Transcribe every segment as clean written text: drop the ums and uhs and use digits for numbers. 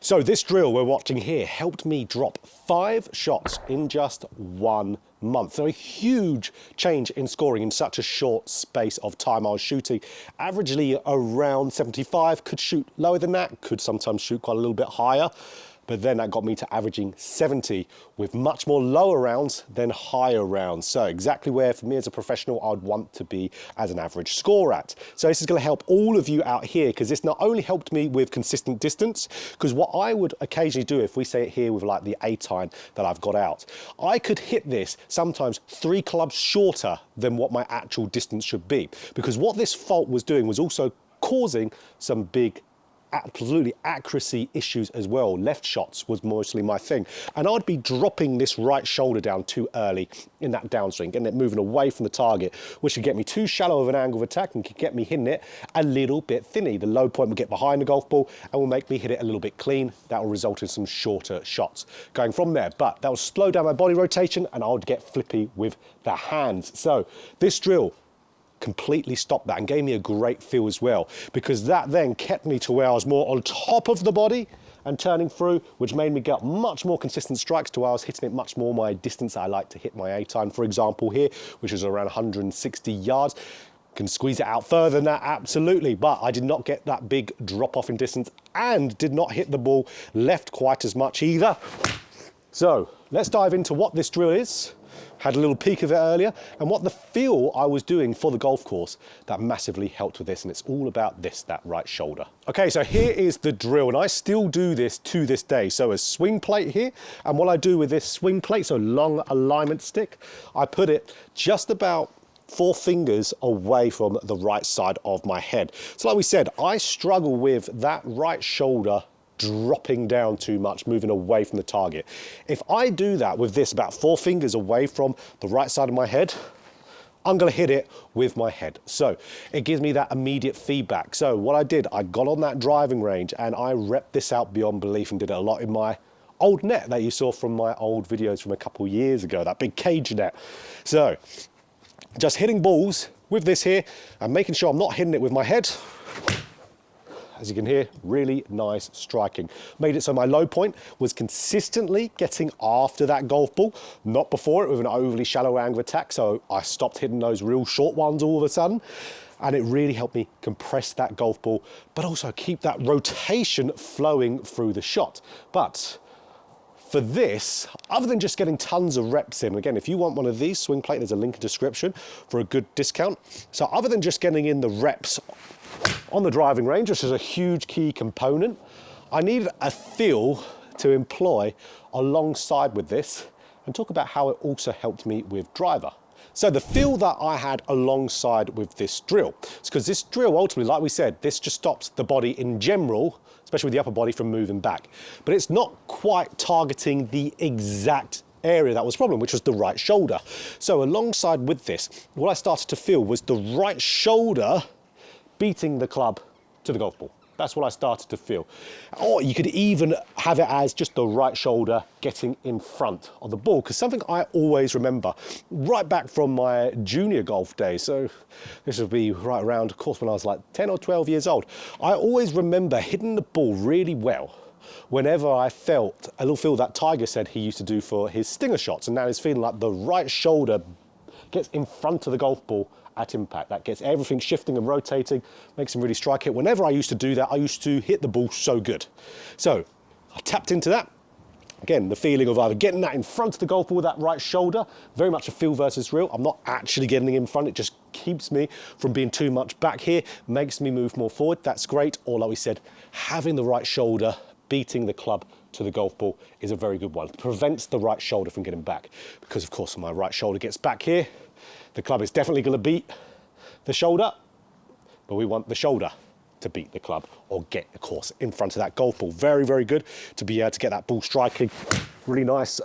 So this drill we're watching here helped me drop 5 shots in just 1 month. So a huge change in scoring in such a short space of time. I was shooting averagely around 75, could shoot lower than that, could sometimes shoot quite a little bit higher. But then that got me to averaging 70 with much more lower rounds than higher rounds. So exactly where, for me as a professional, I'd want to be as an average score at. So this is going to help all of you out here, because this not only helped me with consistent distance, because what I would occasionally do, if we say it here with like the 8-iron that I've got out, I could hit this sometimes 3 clubs shorter than what my actual distance should be. Because what this fault was doing was also causing some big absolutely accuracy issues as well. Left shots was mostly my thing. And I'd be dropping this right shoulder down too early in that downswing, getting it moving away from the target, which could get me too shallow of an angle of attack and could get me hitting it a little bit thinny. The low point will get behind the golf ball and will make me hit it a little bit clean. That will result in some shorter shots going from there. But that will slow down my body rotation and I would get flippy with the hands. So this drill completely stopped that and gave me a great feel as well, because that then kept me to where I was more on top of the body and turning through, which made me get much more consistent strikes to where I was hitting it much more my distance I like to hit my 8-iron, for example here, which is around 160 yards. Can squeeze it out further than that, absolutely, but I did not get that big drop off in distance and did not hit the ball left quite as much either. So let's dive into what this drill is. Had a little peek of it earlier, and what the feel I was doing for the golf course that massively helped with this, and it's all about this, that right shoulder. Okay, so here is the drill, and I still do this to this day. So a swing plate here, and what I do with this swing plate, so long alignment stick, I put it just about 4 fingers away from the right side of my head. So like we said, I struggle with that right shoulder dropping down too much, moving away from the target. If I do that with this about 4 fingers away from the right side of my head, I'm going to hit it with my head. So it gives me that immediate feedback. So what I did, I got on that driving range and I repped this out beyond belief and did it a lot in my old net that you saw from my old videos from a couple years ago, that big cage net. So just hitting balls with this here and making sure I'm not hitting it with my head. As you can hear, really nice striking. Made it so my low point was consistently getting after that golf ball, not before it with an overly shallow angle of attack. So I stopped hitting those real short ones all of a sudden. And it really helped me compress that golf ball, but also keep that rotation flowing through the shot. But for this, other than just getting tons of reps in, again, if you want one of these swing plate, there's a link in the description for a good discount. So other than just getting in the reps on the driving range, which is a huge key component, I needed a feel to employ alongside with this and talk about how it also helped me with driver. So the feel that I had alongside with this drill, it's because this drill ultimately, like we said, this just stops the body in general, especially with the upper body, from moving back. But it's not quite targeting the exact area that was the problem, which was the right shoulder. So alongside with this, what I started to feel was the right shoulder beating the club to the golf ball. That's what I started to feel. Or you could even have it as just the right shoulder getting in front of the ball, because something I always remember right back from my junior golf days, so this would be right around, of course, when I was like 10 or 12 years old, I always remember hitting the ball really well whenever I felt a little feel that Tiger said he used to do for his stinger shots, and now he's feeling like the right shoulder gets in front of the golf ball at impact. That gets everything shifting and rotating, makes him really strike it. Whenever I used to do that, I used to hit the ball so good. So I tapped into that. Again, the feeling of either getting that in front of the golf ball with that right shoulder, very much a feel versus real. I'm not actually getting in front. It just keeps me from being too much back here, makes me move more forward. That's great. Or like we said, having the right shoulder beating the club to the golf ball is a very good one. It prevents the right shoulder from getting back, because of course when my right shoulder gets back here, the club is definitely going to beat the shoulder, but we want the shoulder to beat the club or get, of course, in front of that golf ball. Very, very good to be able to get that ball striking. Really nice.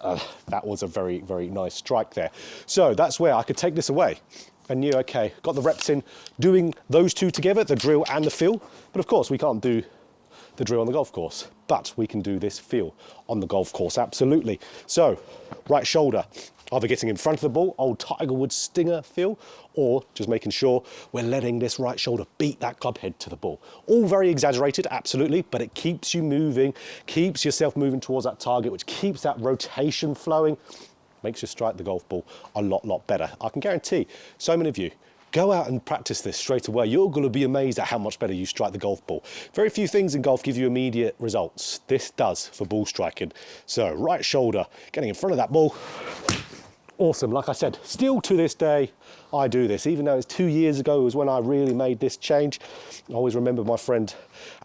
That was a very, very nice strike there. So that's where I could take this away and knew, okay, got the reps in doing those two together, the drill and the feel. But of course, we can't do the drill on the golf course, but we can do this feel on the golf course, absolutely. So right shoulder Either getting in front of the ball, old Tiger Woods stinger feel, or just making sure we're letting this right shoulder beat that club head to the ball. All very exaggerated, absolutely, but it keeps you moving, keeps yourself moving towards that target, which keeps that rotation flowing, makes you strike the golf ball a lot better. I can guarantee so many of you, go out and practice this straight away. You're going to be amazed at how much better you strike the golf ball. Very few things in golf give you immediate results. This does for ball striking. So right shoulder, getting in front of that ball. Awesome. Like I said, still to this day, I do this. Even though it's 2 years ago was when I really made this change. I always remember my friend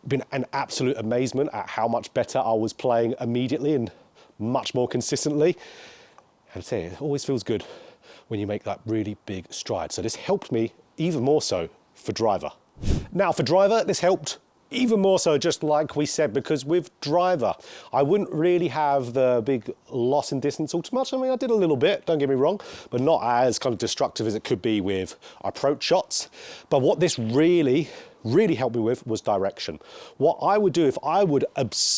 being an absolute amazement at how much better I was playing immediately and much more consistently. And I say, it always feels good when you make that really big stride. So this helped me even more so for driver. Now for driver, this helped even more so, just like we said, because with driver, I wouldn't really have the big loss in distance all too much. I mean, I did a little bit, don't get me wrong, but not as kind of destructive as it could be with approach shots. But what this really helped me with was direction. What I would do if I would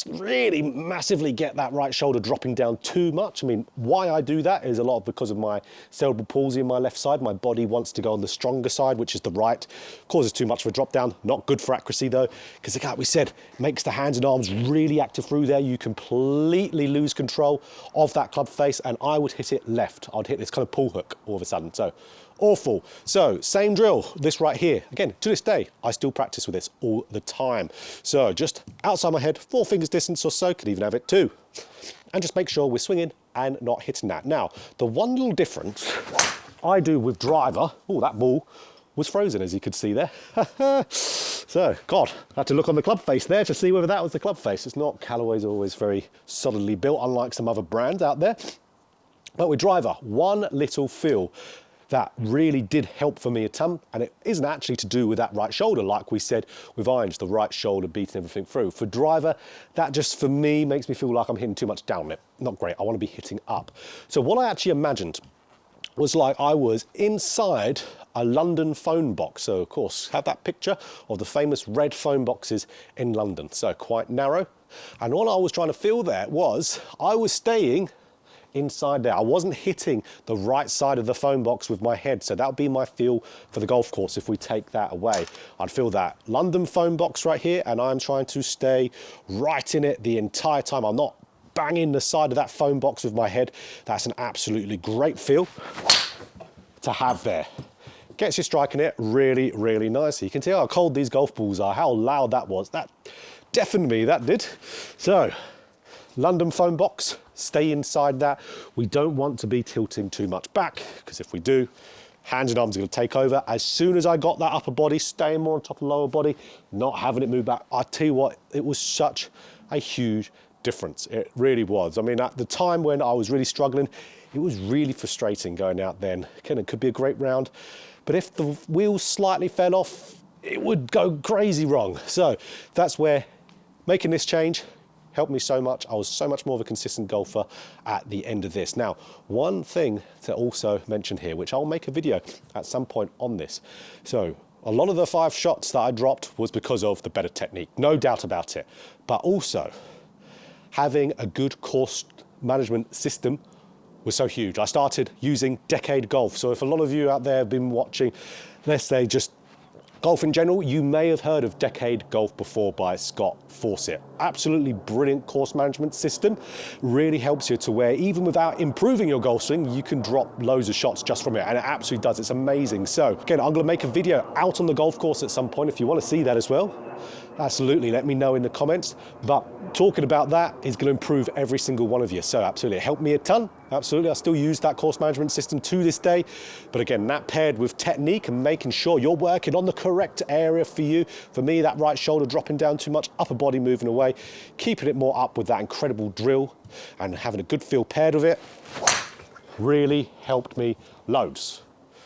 really massively get that right shoulder dropping down too much, I mean, why I do that is a lot because of my cerebral palsy in my left side. My body wants to go on the stronger side, which is the right. Causes too much of a drop down. Not good for accuracy though, because like we said, makes the hands and arms really active through there. You completely lose control of that club face, and I would hit it left. I'd hit this kind of pull hook all of a sudden. So awful. So same drill, this right here. Again, to this day, I still practice with this all the time. So just outside my head, 4 fingers distance or so, could even have it 2. And just make sure we're swinging and not hitting that. Now, the one little difference I do with driver, oh, that ball was frozen, as you could see there. So, God, I had to look on the club face there to see whether that was the club face. It's not. Callaway's always very solidly built, unlike some other brands out there. But with driver, one little feel that really did help for me a ton, and it isn't actually to do with that right shoulder, like we said with irons, the right shoulder beating everything through. For driver, that just for me makes me feel like I'm hitting too much downlip. Not great. I want to be hitting up. So what I actually imagined was like I was inside a London phone box. So of course, have that picture of the famous red phone boxes in London. So quite narrow. And all I was trying to feel there was I was staying inside there. I wasn't hitting the right side of the phone box with my head. So that would be my feel for the golf course if we take that away. I'd feel that London phone box right here, and I'm trying to stay right in it the entire time. I'm not banging the side of that phone box with my head. That's an absolutely great feel to have there. Gets you striking it really nicely. You can tell how cold these golf balls are, how loud that was. That deafened that did. So, London phone box, stay inside that. We don't want to be tilting too much back, because if we do, hands and arms are going to take over. As soon as I got that upper body, staying more on top of the lower body, not having it move back, I tell you what, it was such a huge difference. It really was. I mean, at the time when I was really struggling, it was really frustrating going out then. Again, it could be a great round, but if the wheels slightly fell off, it would go crazy wrong. So that's where making this change helped me so much. I was so much more of a consistent golfer at the end of this. Now, one thing to also mention here, which I'll make a video at some point on this. So a lot of the 5 shots that I dropped was because of the better technique, no doubt about it. But also having a good course management system was so huge. I started using JChownGolf. So if a lot of you out there have been watching, let's say just golf in general, you may have heard of JChownGolf before by Scott Fawcett. Absolutely brilliant course management system. Really helps you to where even without improving your golf swing, you can drop loads of shots just from it, and it absolutely does. It's amazing. So again, I'm going to make a video out on the golf course at some point if you want to see that as well. Absolutely, let me know in the comments. But talking about that is going to improve every single one of you. So absolutely, it helped me a ton. Absolutely, I still use that course management system to this day. But again, that paired with technique and making sure you're working on the correct area for you. For me, that right shoulder dropping down too much, upper body moving away, keeping it more up with that incredible drill and having a good feel paired with it really helped me loads.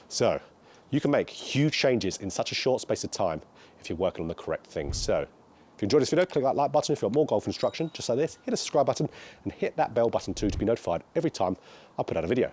So you can make huge changes in such a short space of time if you're working on the correct things. So if you enjoyed this video, click that like button. If you want more golf instruction, just like this, hit the subscribe button and hit that bell button too to be notified every time I put out a video.